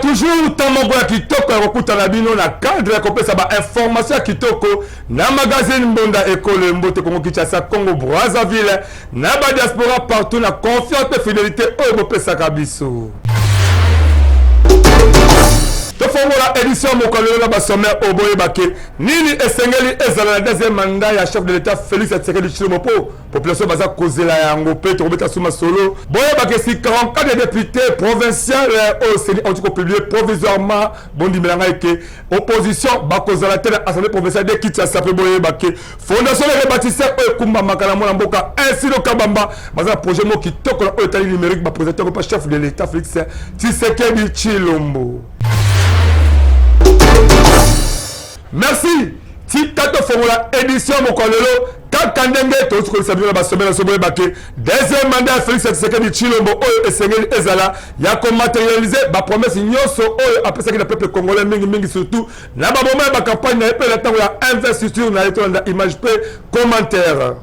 Toujours tamambo ya kitoko ya kokuta na bino na cadre ya kopesa ba information ya kitoko na magazine Mbonda École Mbote Congo Kinshasa Congo Brazzaville na ba diaspora partout na confiance et fidélité oyo bopesaka biso. Tofongola édition mokolo na ba sommaire oboye bake nini esengeli ezala na deuxième mandat ya chef de l'état Félix Tshisekedi Tshilombo po population baza kozela yango pe to beta suma solo boye bake si 44 députés provinciaux au Sénat ont publié provisoirement bondi melanga eke opposition bakozala tele assemblée provinciale de Kinshasa pe boye bake fondation les bâtisseurs e kumba makala mona mboka ainsi le kabamba baza projet mo kitoko na état numérique ba présentateur ko chef de l'état Félix Tshisekedi Tshilombo. Merci. Tikato Fongola édition Mokolelo Kakandenge to ko sabira ba somela soboye bake deuxième mandat Félix Tshisekedi Tshilombo oyo esengeli ezala ya ko matérialiser ba promesse nyoso oyo apesa ki peuple congolais mingi surtout na ba moment ba campagne na epela tango ya investiture na eto na image pe commentaire.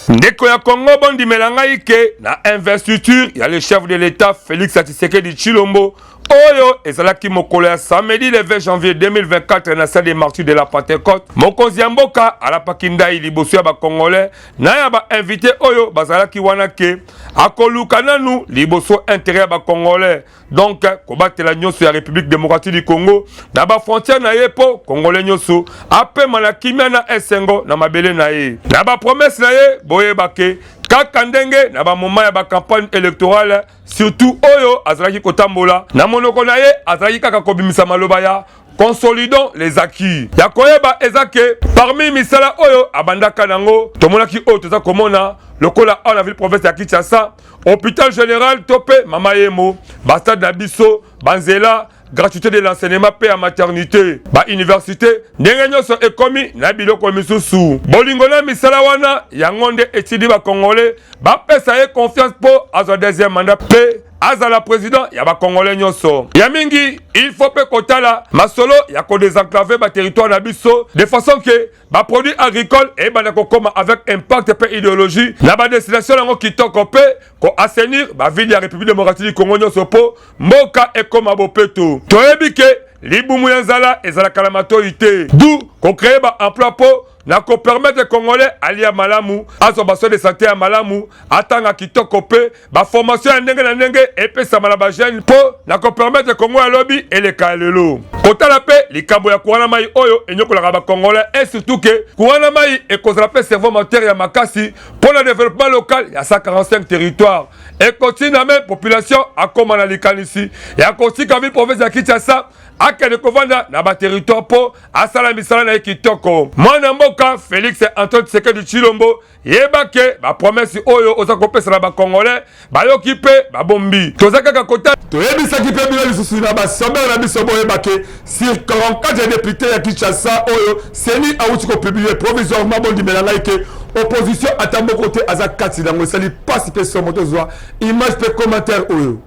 Ndeko ya Congo bondi melanga ike na investiture ya le chef de l'état Félix Tshisekedi Tshilombo oyo ezalaki mokolo ya samedi le 20 janvier 2024 na salle des martyrs de la Pentecôte mokonzi ya mboka alapaki ndai liboso ya bakongolais na ya bainvité oyo bazalaki wana ke akoluka nanu liboso intérêt ya bakongolais donc kobatela nyonso ya République démocratique du Congo na bafrontière na ye po congolais nyonso apema na kimia na esengo na mabele na ye na bapromese na ye boyebake kaka ndenge na ba moment ya ba campagne électorale surtout oyo azalaki kotambola na monoko na ye azalaki kaka kobimisa maloba ya consolidons les acquis ya koyeba ezake parmi misala oyo abandaka nango tomonaki oyo toza komona lokola a la ville province ya Kinshasa hôpital général tope mama yemo bastade na biso banzela gratuité de l'enseignement pe à maternité ba université ndenge nyonso ekomi na biloko misusu bolingo na misala wana yango nde etidi ba congolais bapesa ye confiance po azwa deuxième mandat pe azala président ya ba congolais nyonso ya mingi il faut pe kotala masolo ya ko désenclaver ba territoire na biso de façon que ba produits agricoles et bana ko koma avec impact pe idéologie na ba destination yango kitoko pe ko assainir ba ville ya République démocratique du Congo nyonso po mboka e koma bopeto toyebi ke libumu ya nzala ezalaka na matoi te d'où ko créer ba emploi po na ko permettre congolais alia malamu azo baso de santé ya malamu atanga kitoko pe ba formation ya ndenge na ndenge epesa malaba jeune po na ko permettre Congo ya lobby eleka lelo kotala pe likambo ya kuwana mai oyo enyokolaka ba congolais et surtout que kuwana mai ekozala pe cerveau moteur ya makasi pour le développement local ya 145 territoires et continue na même population akoma na likanisi ya kotika ville province ya Kinshasa akende kovanda na ba territoire po asala misala na kitoko mwana mboka Félix Antoine Tshisekedi Tshilombo yebake ba promesse oyo oza kopesa na ba congolais bayoki pe babombi tozaka ka kota toyebisaki pe bilo lisusu na ba sommaire na biso boyebake sur 44 députés ya Kinshasa oyo seni awuti ko publier provisoirement bondi melanga ike opposition atambo côté aza kati dango sali participer sur moto zwa image pe commentaire oyo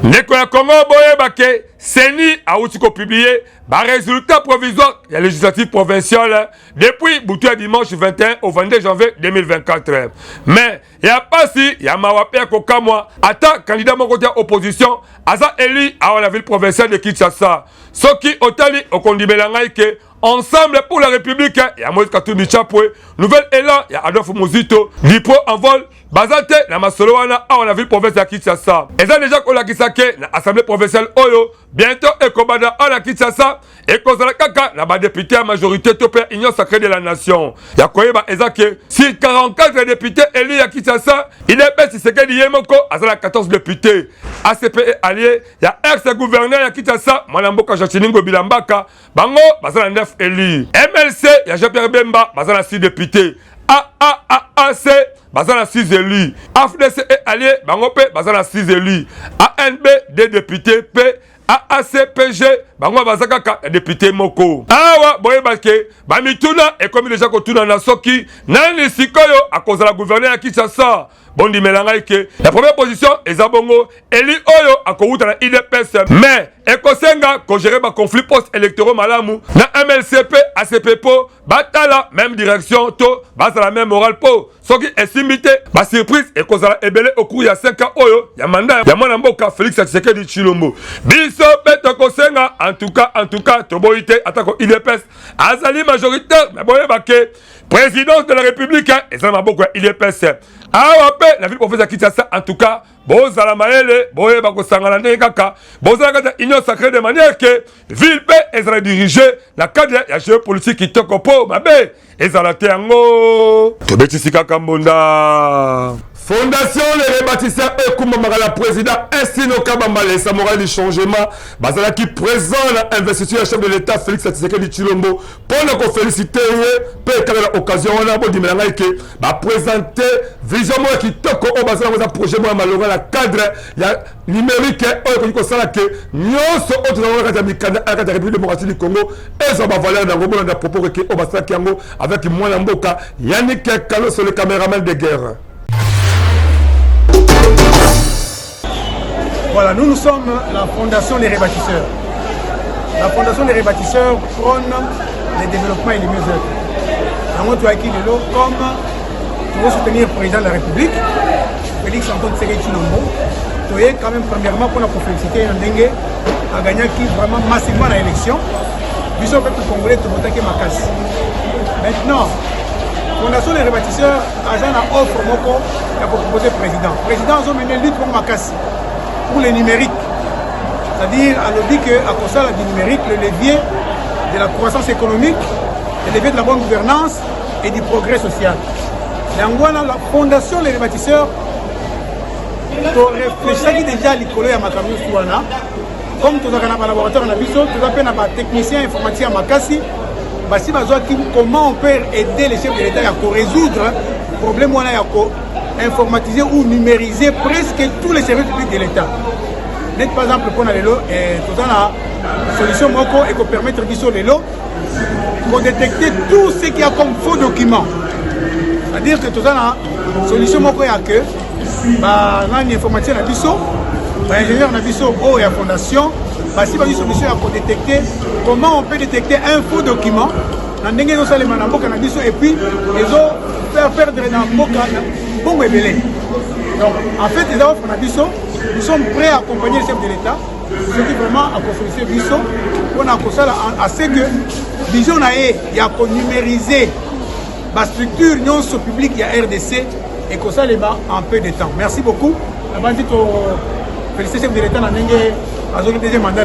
Ndeko ya Congo boyebake seni awuti ko publier ba résultat provisoire ya législative provinciale depuis butu ya dimanche 21 au 22 janvier 2024 mais ya pasi ya mawape ya kokamwa ata candidat moko ya opposition aza élu à la ville provinciale de Kinshasa soki otali okondimela ngai ke ensemble pour la République ya Moïse Katumbi Chapwe nouvel élan ya Adolphe Muzito Lipo en vol bazate na masolo wana a la ville province ya Kinshasa eza déjà kolakisa ke na assemblée provinciale oyo bientôt ekobanda a la Kinshasa ekozala kaka na ba député à majorité to pe union sacrée de la nation ya koyeba eza ke si 44 députés élus ya Kinshasa il est pas Tshisekedi yemoko azala 14 députés ACP allié ya ex-gouverneur ya Kinshasa mwana mboka Jachiningo Bilambaka bango bazala 9 élus MLC ya Jean-Pierre Bemba bazala 6 députés AAAC bazana 6 élus. AFDC et alliés bango pe bazana 6 élus. ANB 2 députés P AACPG bango bazaka ka député moko. Awa boye baske ba mituna et comme déjà ko tuna na soki nani sikoyo akoza la gouverneur ya Kinshasa. Bondi melanga ike la première position ezabongo Eli Oyo akouta na IDPS mais ekosenga ko gérer ba conflit post-électoraux malamu na MLCP ACPPO batala même direction to basa la même morale po soki esimité ba surprise ekozala ebele au cours ya 5 ans oyo ya mandat ya mwana mboka Félix Tshisekedi Tshilombo biso beto kosenga en tout cas toboite atako IDPS azali majoritaire mais boye baké présidence de la République ezala maboko ya IDPS awa pe la ville professeur Kinshasa en tout cas bozala maele boye bakosangana ndenge kaka bozala kata union sacrée de manière que ville pe ezala diriger la cadre ya géopolitique kitoko po mabe ezala te yango tobetisi kaka mbonda. Fondation les rebâtisseurs Ekuma Magala président Estino Kabamba les samouraïs du changement basala qui présent l'investiture chef de l'État Félix Tshisekedi Tshilombo pour nous féliciter peut être l'occasion on a beau dire que va présenter vision moi qui toko au basala dans projet moi malheureux la cadre ya numérique au ko sala que nyonso autre dans la Mikanda à la République démocratique du Congo et ça va valer dans le dans propos que au basala kiango avec moi Mboka Yannick Kalo sur le caméraman de guerre. Voilà, nous sommes la Fondation des Rebâtisseurs. La Fondation des Rebâtisseurs prône le développement et le mieux-être. Dans notre acquis de l'eau, comme pour soutenir le président de la République, Félix Antoine Tshisekedi Tshilombo, nous avons quand même premièrement pour nous féliciter Ndengue à gagner qui vraiment massivement à l'élection. Nous sommes le Congolais de voter Makassi. Maintenant, Fondation des Rebâtisseurs, agent a offre Moko pour proposer président. Président, nous avons mené lutte pour Makassi. Pour le numérique, c'est-à-dire à l'objet qu'à cause du numérique, le levier de la croissance économique, le levier de la bonne gouvernance et du progrès social. L'Angola, la fondation des rebâtisseurs, réfléchit déjà à l'école à Makamio Souana, comme tous les laboratoires en Abisso, tous les techniciens informatiques à Makassi, comment on peut aider les chefs de l'État à résoudre le problème informatiser ou numériser presque tous les services publics de l'État. Par exemple, pour les lots, tout la solution Moko et permettre les lots pour détecter tout ce qu'il y a comme faux documents. C'est-à-dire que tout la solution Moko est que l'informaticien Nabiso, l'ingénieur Nabiso et la fondation, si une solution pour détecter comment on peut détecter un faux document. Et puis, ils ont fait perdre dans le bon bébé. Donc, en fait, les offres nous sommes prêts à accompagner le chef de l'État, ce qui vraiment a conféré Bisso, pour à ce que vision il y a qu'on numérisé la structure non publique, il y a RDC et que ça les bat en peu de temps. Merci beaucoup. Avant de féliciter le chef de l'État, dans le deuxième mandat,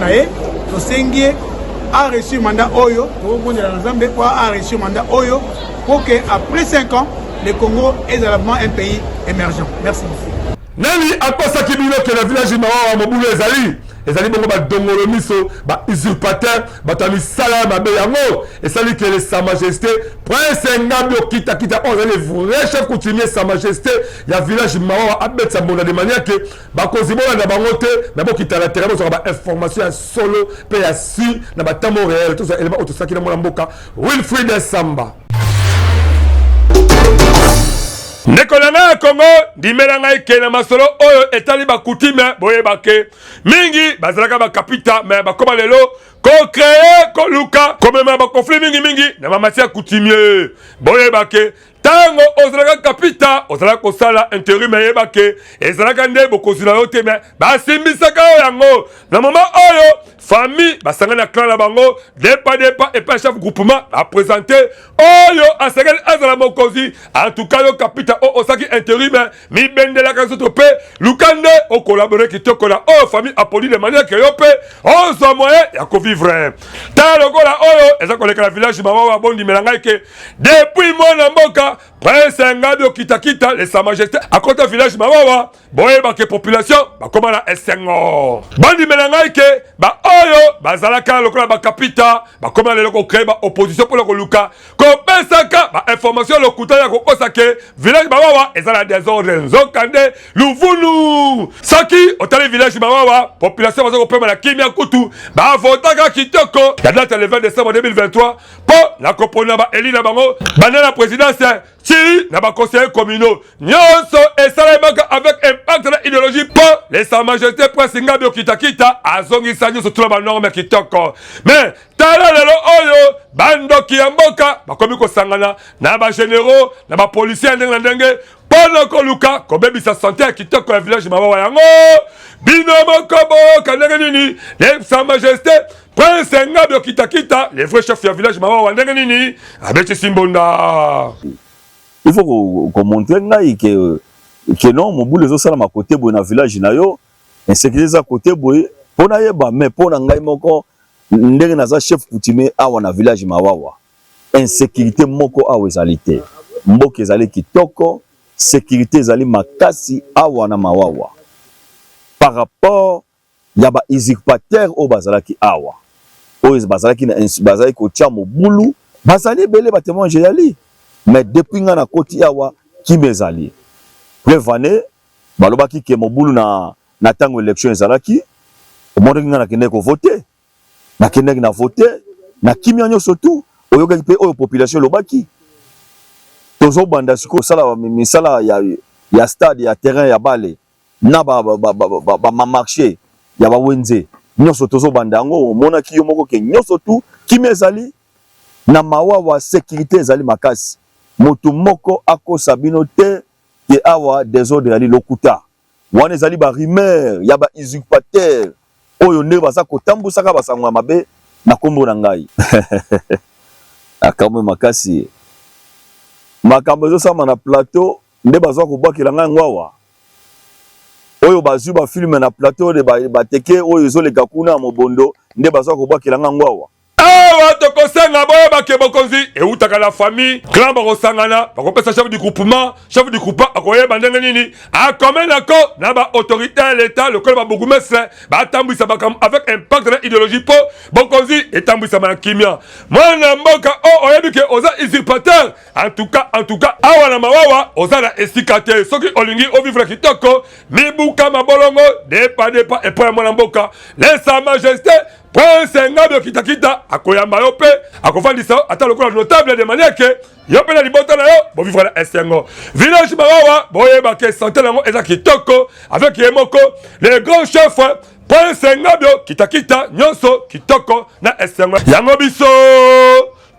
a reçu le mandat Oyo, a reçu le mandat Oyo pour qu'après 5 ans, le Congo est vraiment un pays émergent. Merci. Nani akosa kibino que le village Mawa Mobulu ezali bongo ba dongolo miso ba usurpateur batami sala mabe yango et sali que sa majesté prince Ngabio kita on le vrai chef coutumier sa majesté ya village Mawa abet sa bonda de manière que ba kozibona na bango te na bo kita la terrain ba information ya solo pe ya si na ba tamo réel tout ça élément autosaki na mboka Wilfried Samba. Nekolanga Congo dimelanga ikena masolo oyo etali ba coutume boye bake mingi bazalaka ba kapita mais ba koma lelo ko créer ko luka comme ba conflit mingi na ba matière coutumier boye bake tango ozalaka kapita ozalaka kosala intérim yebake ezalaka nde bokozila yo te mais basimbisaka yango na moment oyo famille basanga na clan na bango depa et pas chef groupement a présenté oyo asengeli azala mokozi en tout cas yo kapita o osaki intérim mi bendela ka soto pe lukande o collaborer kitoko na o famille apoli de manière que yo pe on so moyen ya ko vivre ta lokola oyo ezako leka na village mawa bondi melanga ke depuis mona mboka Prince Ngabio kita les sa majesté à côté village mawa boye ba ke population ba koma na esengo bandi melanga ke ba oyo bazalaka lokola bakapita bakoma lelo kokreye baopposition mpona koluka kopesaka bainformation lokuta ya kokosa ke village bawawa eza na desordre nzoka nde luvulu soki otali village bawawa population baza kopema na kimia kutu bavotaka kitoko ya date le 20 décembre 2023 mpo na kopona baeli na bango banda na présidence ti na baconseillers communaux nyonso esalemaka avec impact na idéologie mpo les sa majesté prince Ngabio Kitakita azongisa nyonso tuna banorme kitoko mais tala lelo oyo bandoki ya mboka bakomi kosangana na bagénéraux na bapolisier ndenge na ndenge mpona koluka kobebisa sante ya kitoko ya village mawawa yango bino moko boyoka ndenge nini les sa majesté prince Ngabio Kitakita les vrais chefs ya village mawawa ndenge nini abetisi mbonda. Il faut qu'on montre que non, mon boulot est à côté de na village na yo, insécurité à côté boy, pour na yeba mais pour na ngai moko ndenge na za chef coutumier awa na village mawawa. Insécurité moko awa ezalité. Mboka ezali kitoko, sécurité ezali makasi awa na mawawa. Par rapport ya ba usurpateur o bazalaki awa. O bazalaki na bazalaki ko tia mo bulu, bazali belé ba témoin yali. Mais depuis nga na koti awa ki mezali preuve année balobaki ke mobulu na tango élection ezalaki omonde nga na kende ko voter na kende na voter na kimia nyonso tout oyokaki pe oyo population lobaki tozo banda siko sala misala ya stade ya terrain ya bale na ba marché ya ba wenze nyonso tozo banda yango omonaki yo moko ke nyonso tout ki mezali na mawawa sécurité ezali makasi motu moko akosa bino te ke awa désordre ali lokuta wana ezali ba rumeur ya ba usurpateur oyo nde baza kotambusaka basango mabe na kombo na ngai akamwe makasi makambo ezosama na plateau nde bazwa kobwakela ngai ngwawa oyo bazwi ba filme na plateau de bateke oyo ezoleka kuna mobondo nde bazwa kobwakela ngai ngwawa awa tokosenga boyo bake bokonzi eutaka na famille clan bakosangana bakopesa chef du groupement akoyeba ndenge nini akomenako na baautorité ya l'état lokola babourgmestre batambwisa makambo avec impact na idéologie mpo bokonzi etambwisama na kimia mwana mboka o oyebi ke oza usurpateur en tout cas awa na mawawa oza na esika te soki olingi ovivre kitoko mibuka mabolongo depa epo ya mwana mboka lesa majesté prince Ngabio Kitakita akoyamba yo pe akofandisa ata lokola notable de manière que yo pe na libota na yo bo vivre na esengo village mawawa boyeba ke santé nango eza kitoko avec yemoko les grands chefs prince Ngabio Kitakita nyonso kitoko na esengo yango biso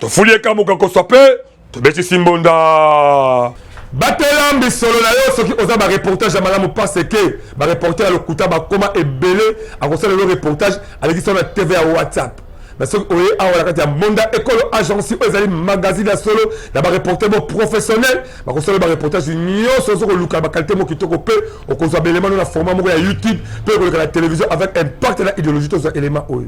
tofulie kamuka kosope tobetisi mbonda batelambi solo na yo soki oza ba reportage ya malamu parce que ba reporter ya lokuta bakoma ebele akosala le reportage avec sur la TV ya WhatsApp mais soki oye awa na kati ya mbonda ekolo agence ezali magazine ya solo na ba reporter mo professionnel bakosala ba reportage nyonso soko luka ba qualité mo kitoko pe okozwa belema na format moko ya YouTube pe koleka la télévision avec impact na idéologie to za élément oyo.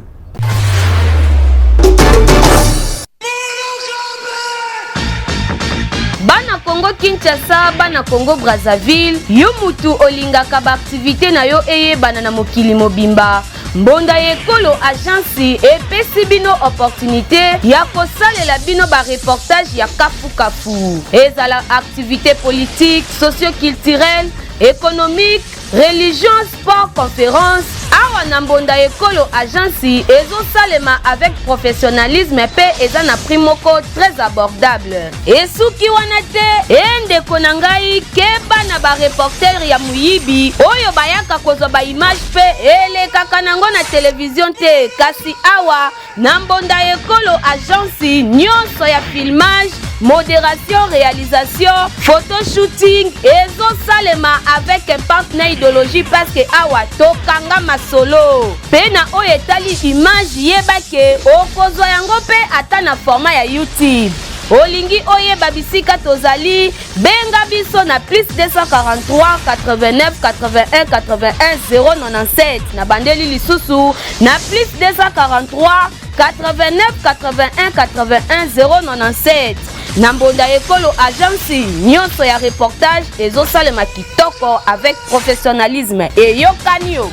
Bana Congo Kinshasa, bana Congo Brazzaville, yo mutu olingaka ba activité na yo eyebana na mokili mobimba. Mbonda ekolo agence epesi bino opportunité ya kosalela bino ba reportage ya kafu. Ezala activité politique, socio-culturelle, économique, religion, sport, conférence. Awa na mbonda ekolo agence ezosalema avec professionnalisme pe eza na prix moko très abordable. Esuki wana te endeko na ngai keba na ba reporter ya muyibi oyo bayaka kozwa ba image pe elekaka nango na télévision te kasi awa na mbonda ekolo agence nyonso ya filmage, modération, réalisation, photoshooting ezosalema avec impact na idéologie parce que awa tokanga masolo pena oyo etali image yebake okozwa yango pe ata na format ya YouTube. Olingi oyeba bisika tozali benga biso na plus 243 89 81 81 097 na bandeli lisusu na plus 243 89 81 81 097 na mbonda ekolo agence nyonso ya reportage ezosalema kitoko avec professionnalisme et yokanio.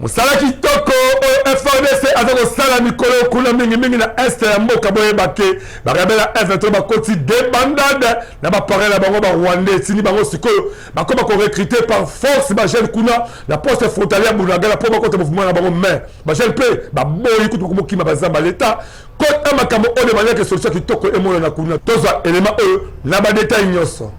Mosala kitoko FRDC azako sala mikolo kuna mingi na est ya mboka boye bake ba rebelle F23 ba koti de bandade na ba parler na bango ba Rwandais sini bango sikoyo ba ko recruter par force ba jeune kuna la poste frontalière Bunagana pour ba kota mouvement na bango mais ba jeune pe ba boyi kutu ko kima bazamba l'état côté makambo on demande que solution kitoko e mona na kuna toza élément na ba détail nyonso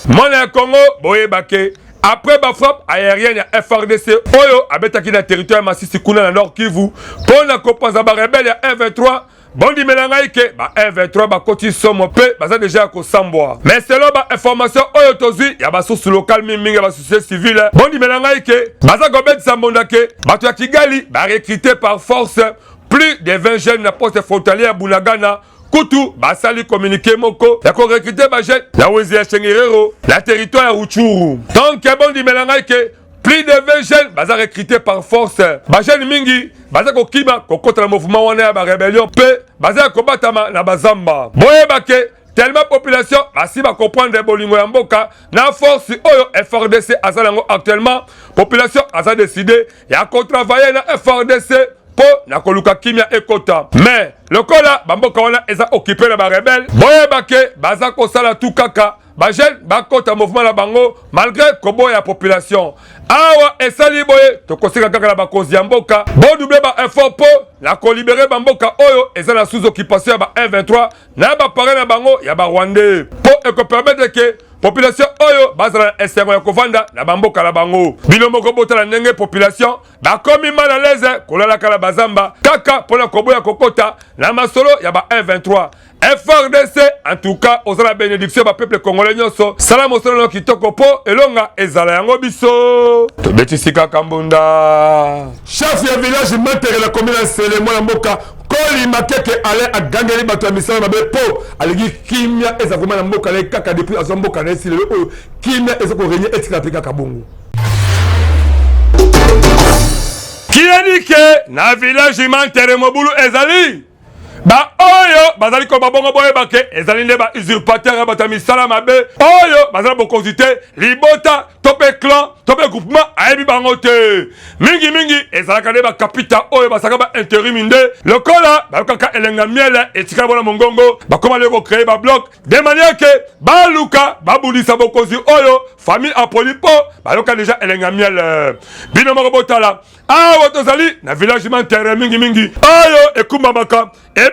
Mona Congo boye bake après ma frappe aérienne ya FRDC oyo abetaki na territoire Masisi kuna na Nord Kivu pour na kopanza ba rebelle ya F23 bondi melanga ike ba F23 ba koti somo pe baza déjà ko sambwa mais selon ba information oyo tozui ya ba source locale mingi ba société civile bondi melanga ike baza ko betisa mbondake bato ya Kigali ba recruter par force plus de 20 jeunes na poste frontalière Bunagana Kutu, basali communiqué moko, ya ko recruter ba jeune, la wezi ya Chengerero, la territoire ya Ruchuru. Donc, bon di melanga ke, plus de 20 jeunes, baza recruter par force. Ba jeune mingi, baza ko kiba, ko contre le mouvement wana ya ba rébellion, pe, baza ko batama na bazamba. Boye bake, tellement population, basi ba comprendre bolingo ya mboka, na force oyo FRDC azalango actuellement, population aza décidé, ya ko travailler na FRDC, po na koluka kimia ekota mais lokola bamboka wana eza occupé na ba rebelle boye bake baza ko sala tout kaka ba jeune bakota mouvement na bango malgré kobo ya population awa esali boye to koseka kaka na bakonzi ya mboka bo double ba effort po na ko libérer bamboka oyo eza na sous occupation ya ba M23 na ba paré na bango ya ba Rwandais po eko permettre que population oyo bazala esengo ya kovanda na bamboka la bango bino moko botala ndenge population bakomi mal à l'aise kolala kala bazamba kaka pona koboya kokota na masolo ya ba M23 FRDC en tout cas osala bénédiction ba peuple congolais nyonso sala mosolo no kitoko po elonga ezala yango biso tobetisika kambunda chef ya village matere la commune sele mwana mboka Koli makeke ale agangeli bato ya misala mabe po aligi kimia eza vraiment na mboka le kaka depuis azo mboka na esile oyo kimia eza ko régner etika pika kabongo kianike na village mantere mobulu ezali ba oyo bazali ko babongo boye bake ezali nde ba usurpateur ba misala mabe oyo bazali bokonzite libota tope clan tope groupement ayebi bango te mingi ezalaka nde ba kapita oyo basaka ba intérim nde lokola bakaka elenga miele etika bona mongongo bakoma leko créer ba bloc de manière que baluka babulisa bokonzi oyo famille apolipo baloka déjà elenga miele bino moko botala awa tozali na village mantere mingi oyo ekumbamaka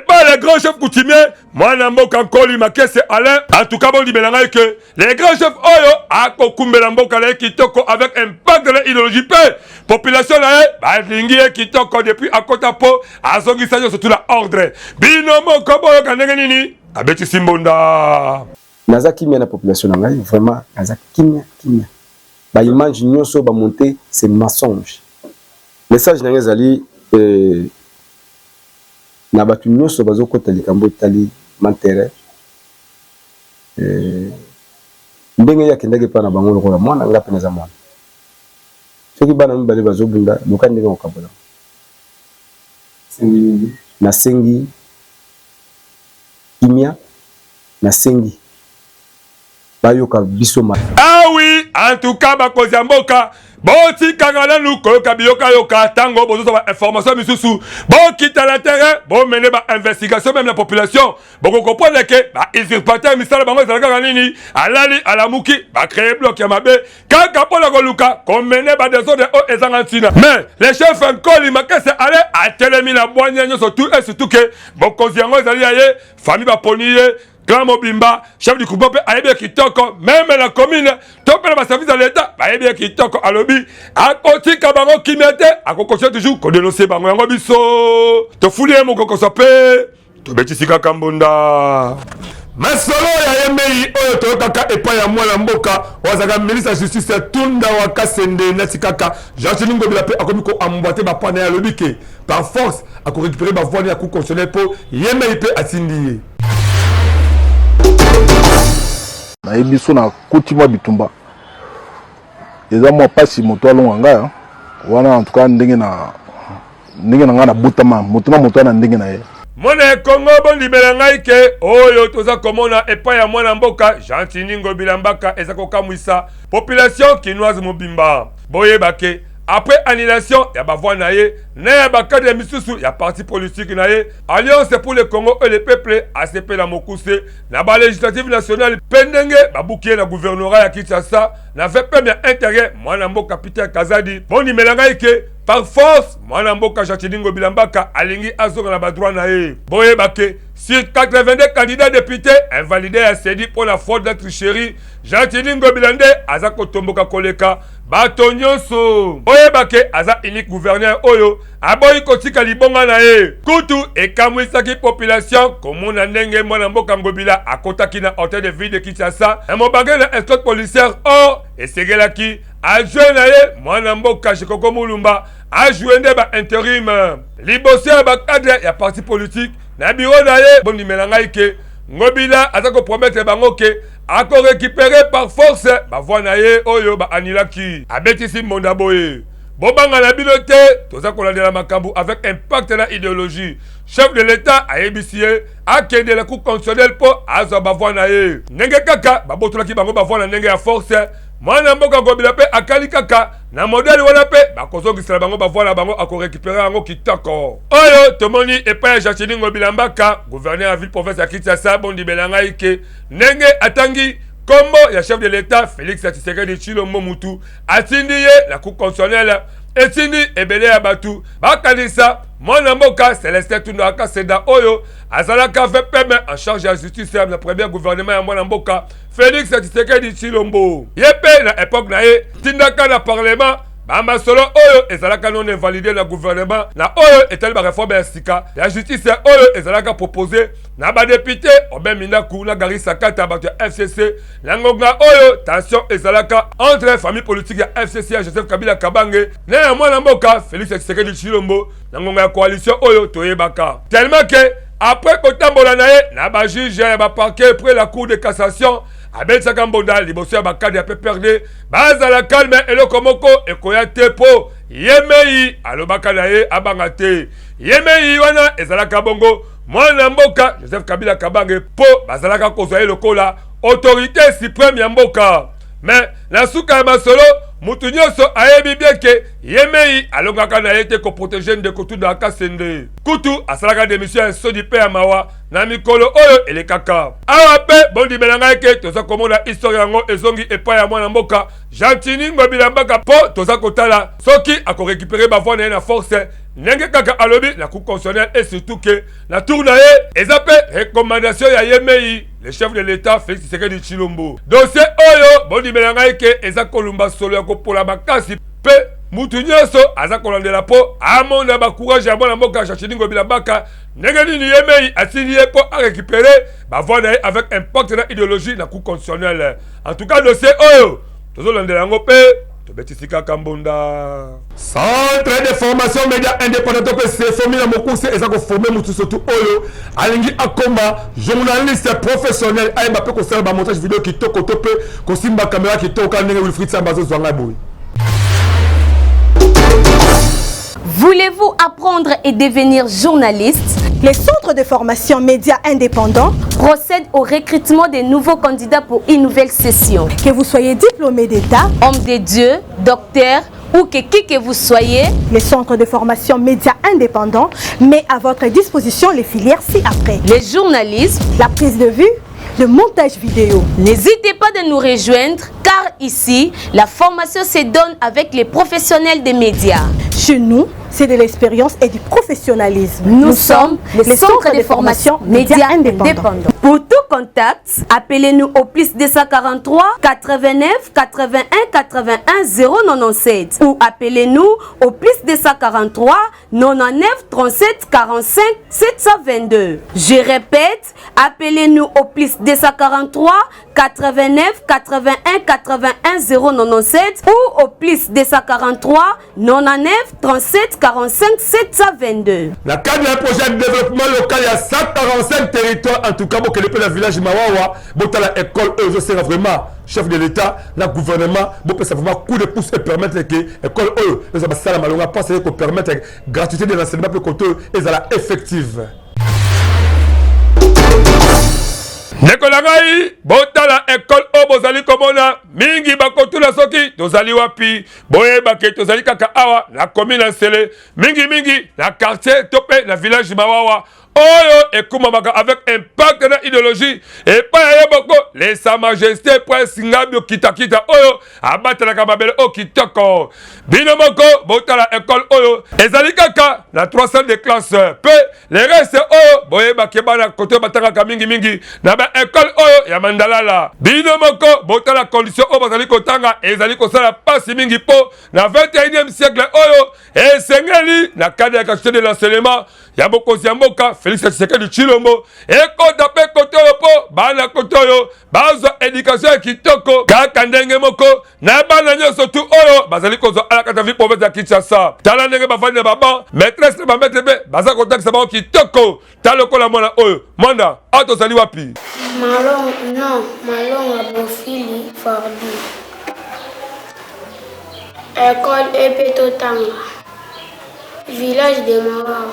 pas les grands chefs coutumiers, moi n'amboka Koli Makese Alain, en tout cas bon dit belanga que les grands chefs oyo a kokumbela mboka la kitoko avec impact de l'idéologie paix. Population là ba lingi kitoko depuis à Kotapo a zongi sanyo surtout la ordre. Bino moko boyo kanenge nini? Abeti simbonda. Naza kimia na population na ngai vraiment naza kimia. Ba image nyonso ba monter c'est mensonge. Message na ngezali na batu nyonso bazokota likambo tali mantere ndenge yakendake pa na bango lokola mwana nga peneza mwana soki bana mibale bazobunda luka ndenge okabola na sengi kimia na sengi bayoka biso ma ah oui en tout cas bakozi ya mboka Boti kangana nous koyoka biyoka yoka tango bozo ba information misusu bo kita la terrain bo mener ba investigation même la population bo comprendre que ba usurpateur misala bango ezalaka nini alali alamuki ba créer bloc ya mabe kaka pona koluka ko mener ba désordre o ezanga ntina mais les chefs Koli Makese ale a telemi na boanya nyo surtout et surtout que bo koziango ezali aye famille ba ponier Grand Mobimba, chef du groupe Aébé Kitoko, même la commune, top le service de l'État, Aébé Kitoko, à lobby, à côté Kabango qui mettait, à Kokosha toujours, qu'on dénonçait Bango Yango Bisso, te foulier mon Kokosapé, te betisika Kambunda. Mais solo ya yemei oyo tokaka epa ya mwana mboka wazaka ministre de justice Tunda Wakasende nasikaka Jean-Denis Ngobila pe akomi ko amboate ba pana ya lobike par force a ko récupérer ba voix ya coup constitutionnel pour yemei pe atindi. Na yebiso na kotima bitumba eza mwa pasi moto alonga ngaya wana en tout cas ndenge na ngana butama moto na ndenge na ye Mone Congo bondi belanga ke oyo toza komona epa ya mwana mboka Jean-Denis Ngobila Mbaka ezako kamwisa population kinoise mobimba boye bake après annulation ya bavoi na ye na ya bakadre misusu ya parti politique na ye Alliance pour le Congo et le peuple ACP na mokuse na ba législative nationale pendenge babukie na gouvernorat ya Kinshasa na fait premier intérêt mwana mboka Peter Kazadi boni melanga ike par force mwana mboka Jatiningo Bilambaka alingi azonga na badroit na ye boye bake sur 82 candidats députés invalidés à Sedi pour la faute de tricherie Jatiningo Bilande aza kotomboka koleka bato nyonso oyebake aza unique gouverneur oyo aboyi kotika libonga na ye kutu ekamwisaki population komona ndenge mwana mboka Ngobila akotaki na hôtel de ville de Kinshasa emobange na escorte policière or esegelaki ajoué na ye mwana mboka Shikoko Mulumba ajoué nde ba intérim liboso ya bakadre ya parti politique na bureau na ye bondimela ngai ke Ngobila aza kopromettre bango ke ako récupérer par force bavoi na ye oyo ba anilaki abetisi monda boye bobanga na bino te toza kolandela makambo avec impact na idéologie chef de l'état ayebisi ye akende la cour constitutionnelle po azwa bavoi na ye ndenge kaka babotolaki bango bavoi na ndenge ya force mwana mboka Ngobila pe akali kaka na modèle wana pe bakozongisela bango bavoi na bango ako récupérer yango kitoko oyo tomoni epai ya Jatiningo Bilambaka gouverneur ya ville province ya Kinshasa bondimela ngai ke ndenge atangi kombo ya chef de l'état Félix Tshisekedi Tshilombo mutu atindi ye la cour constitutionnelle etindi ebele ya batu bakanisa mwana mboka Celestin Tunda Akaseda oyo azalaka VPM en charge ya justice na premier gouvernement ya mwana mboka Félix Tshisekedi Tshilombo yepe na époque na ye tindaka na parlement bamba solo oyo ezalaka non invalidé na gouvernement na oyo etali ba réforme ya sika ya justice oyo ezalaka proposé na ba député Oben Minaku na Gary Sakata bato ya FCC na ngonga oyo tension ezalaka entre famille politique ya FCC ya Joseph Kabila Kabange na ya mwana mboka Félix Tshisekedi Tshilombo na ngonga ya coalition oyo toyebaka tellement que après kotambola na ye na ba juge ya ba parquet près la cour de cassation abetisaka mbonda liboso ya bakadi ya PPRD bazala calme eloko moko ekoya te po Yemei alobaka na ye abanga te Yemei wana ezalaka bongo mwana mboka Joseph Kabila Kabange po bazalaka kozwa ye lokola autorité suprême ya mboka mais na suka ya masolo mutu nyonso ayebi bien ke Yemei alongaka na ye te koprotege ndeko Tunda Akasende kutu asalaka démission ya sodi pe ya mawa na mikolo oyo elekaka awa pe bondimela ngai ke toza komona histoire yango ezongi epai ya mwana mboka Jatiningo Bilambaka po toza kotala soki ako récupérer bavoi na ye na force ndenge kaka alobi la cour constitutionnelle et surtout que la tour na ye eza pe recommandation ya Yemei le chef de l'état Félix Tshisekedi Tshilombo dossier oyo bondimela ngai ke eza kolumba solo ya kopola makasi pe mutu nyonso aza kolandela po amonda bacourage ya mwana mboka Jatiningo Bilambaka ndenge nini Yemei atindi ye po a récupérer bavoi na ye avec impact na idéologie na cour constitutionnelle en tout cas dossier oyo tozolandela yango pe tobetisika kambonda centre de formation média indépendant que c'est formé na mokuse eza ko former mutu surtout oyo alingi akoma journaliste professionnel ayeba pe ko sala ba montage vidéo kitoko to pe ko simba caméra kitoko ndenge Wilfried Sambazo zwanga boy. Voulez-vous apprendre et devenir journaliste? Les centres de formation médias indépendants procèdent au recrutement des nouveaux candidats pour une nouvelle session. Que vous soyez diplômé d'État, homme de Dieu, docteur ou qui que vous soyez, les centres de formation médias indépendants met à votre disposition les filières ci-après. Le journalisme, la prise de vue, le montage vidéo. N'hésitez pas de nous rejoindre car ici, la formation se donne avec les professionnels des médias. Chez nous, c'est de l'expérience et du professionnalisme. Nous sommes les centres de formation médias indépendants. Pour tout contact, appelez-nous au plus 243 89 81 81 097 ou appelez-nous au plus 243 99 37 45 722. Je répète, appelez-nous au plus 243 89 81 81 097 ou au plus 243 99 37 45 722. La cadre d'un projet de développement local, il y a 145 territoires, en tout cas, pour que le village Mawawa, la école, eux, c'est vraiment chef de l'État, le gouvernement, pour ça vraiment coup de pouce et permettre que l'école, eux, les ambassades, malheureusement, pas pour permettre gratuité de l'enseignement pour côté, et ça effective. ndeko na ngai botala école o bozali komona mingi bakotuna soki tozali wapi boyebake tozali kaka awa na commune Nsele mingi na quartier tope na village Mawawa oyo ekumamaka avec impact na idéologie et pas yeboko les sa majesté prince Ngabio Kitakita oyo abatelaka mabele o kitoko bino moko botala école oyo ezali kaka na 300 de classe pe les restes oyo boyebake bana kote batangaka mingi na ba école oyo ya Mandalala bino moko botala condition oyo bazali kotanga ezali kosala pasi mingi po na 21e siècle oyo esengeli na cadre ya qualité de l'enseignement ya bokozi ya mboka Félix Tshisekedi Tshilombo ekota pe kote oyo po bana kote oyo bazwa éducation ya kitoko kaka ndenge moko na bana nyonso tu oyo bazali kozwa alakata vi province ya Kinshasa tala ndenge bafandi na baban maîtresse na bamaître pe baza kotakisa bango kitoko tala lokola mwana oyo mwanda awa tozali wapi Malonga Bofili Fardi école Epetotanga village de Mawawa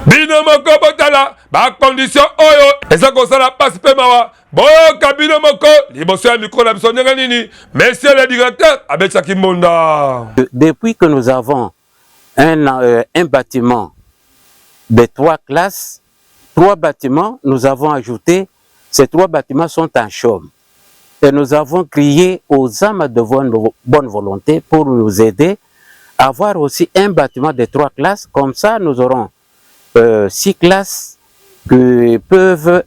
bino moko botala ba condition oyo eza kosala pasi pe mawa boyoka bino moko liboso ya mikro na biso ndenge nini monsieur le directeur abetsaki mbonda. Depuis que nous avons un bâtiment de 3 classes, 3 bâtiments, nous avons ajouté, ces 3 bâtiments sont en chaume. Et nous avons crié aux âmes de bonne volonté pour nous aider à avoir aussi un bâtiment de 3 classes. Comme ça, nous aurons 6 classes qui peuvent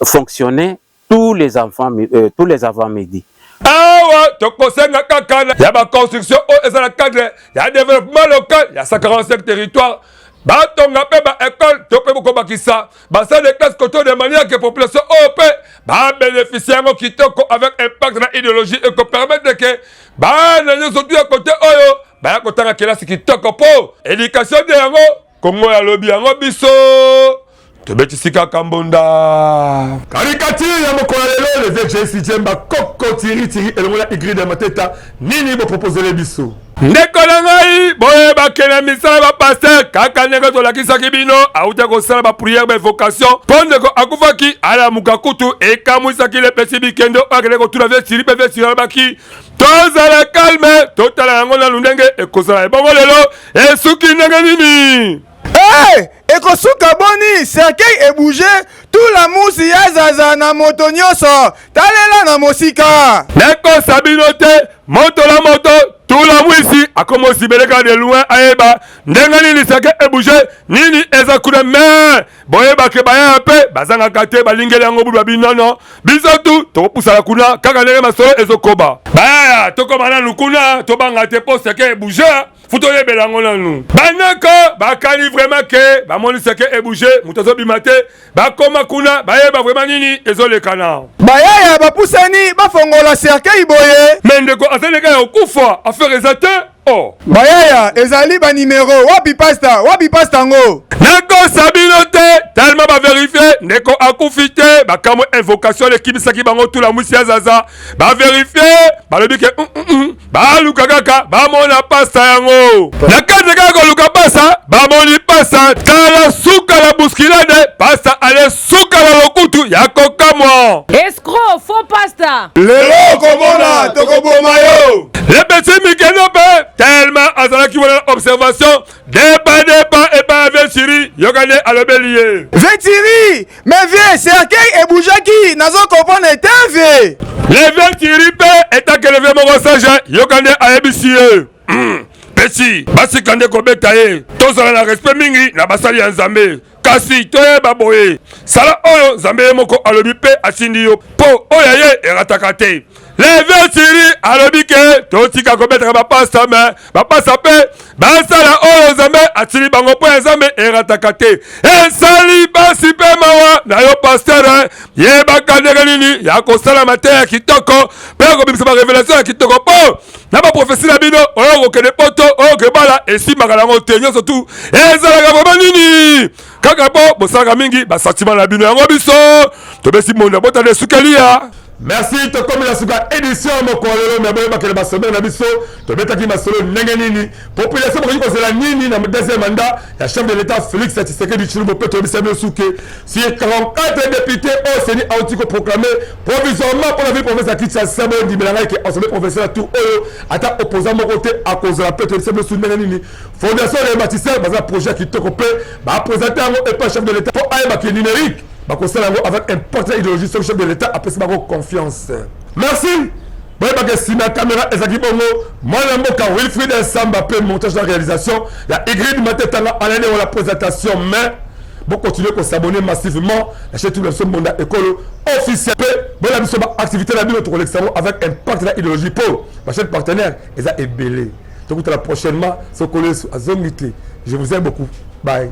fonctionner tous les avant-midi. Awa tokosenga kaka ya ba construction o ezala cadre ya développement local ya 145 territoires batonga pe ba école tope boko bakisa basa de classe koto de manière que population OP ba bénéficier ngo kitoko avec impact na idéologie et ko permettre que ba na nyoso tu côté oyo ba kotanga kelasi kitoko po éducation de yango Kongo ya lobi yango biso tobetisika kambonda caricature ya mokolo lelo le VGC Jemba koko tiri elongola igri de mateta nini bo proposer biso ndeko na ngai boyebake na misala bapaster kaka ndenge tolakisaki bino auta kosala bapriere baévocation mpo ndeko akufaki alamuka kutu ekamwisaki lepesi bikendo akende kotuna vesiri mpe vesiri alobaki tozala calme totala yango nanu ndenge ekozala ebongo lelo esuki ndenge nini. Hey, ekosuka boni cercueil ebouge tout la musi ya zaza na moto nyonso talela na mosika ndeko sabino te moto la moto tout la mwisi akomosi beleka de loin ayeba ndenge nini cercueil ebouge nini eza kuna me boyebake baya pe bazangaka te balingeli yango bulu babinono biso tu tokopusala kuna kaka ndenge masolo ezokoba baya tokoma nanu kuna tobanga te po cercueil ebouge futo yebela yango nanu banako bakani vraiment ke bamoni cercueil ebouge moto azobima te bakoma kuna bayeba vraiment nini ezolekana bayaya bapusani bafongola cercueil boye me ndeko azaleka ya okufa affaire eza te oh bayaya ezali banimero wapi pasta ngo nakosa bino te tellement baverifie ndeko akufi te bakamwe invocation lekibisaki bango tula mwisi ya zaza baverifie balobi ke baluka kaka bamona pasta yango na kati kaka koluka pasta bamoni pasta tala suka la bousculade pasta ale suka la lokutu ya kokamwa escroc faux pasta lelo komona tokoboma yo le petit mikeno pe tellement azalaki wana observation débat et pas Vechiri yokane alobelie Vechiri mais vie cercueil eboujaki nazo comprendre TV le Vechiri pe etakelevé moko sage yokane ayebisie Pesi basi kande kobeta ye tozala na respect mingi na basali ya Nzambe kasi toyeba boye sala oyo Nzambe moko alobi pe asindi yo po oyo ye erataka te le Vechiri alobi ke totika kobetaka bapasta me bapasta pe basala oyo Nzambe atili bango po ya Nzambe erataka te esali basi pe mawa na yo pasteur yebaka ndenge nini ya kosalama te ya kitoko mpe kobimisa barevelation ya kitoko po na baprofesi na bino oyo kokende poto oyo kebala esimaka nango te nyonso tu ezalaka vraimen nini kaka po bosalaka mingi basantima na bino yango biso tobesi monda botanda esukeli ya Merci, to comme la suka édition mon kolelo mais boye bakele basombe na biso to betaki masolo ndenge nini population ko ko la nini na deuxième mandat la chef de l'état Félix Tshisekedi Tshilombo peut observer souke si 44 députés au Sénat a été proclamé provisoirement pour la ville province à Kinshasa di belanga qui assemblée provinciale tout ata opposant mon côté à cause de la peut observer sous ndenge nini fondation des bâtisseurs bazar projet qui to copé ba présenter et pas chef de l'état pour aïba qui numérique avec un portrait idéologique sur le chef de l'État après ce confiance. Merci. Bon, si ma caméra est à Bongo, moi, Wilfried Samba, le montage de la réalisation, la Y Matetanga, en année la présentation, mais bon, continuez à s'abonner massivement, la chaîne de Monde Écolo officielle. Bon, la mission activité de notre collection avec un partenaire idéologique pour ma chaîne partenaire, et ça est belé. Donc, à la prochainement, ce collègue à Zongité. Je vous aime beaucoup. Bye.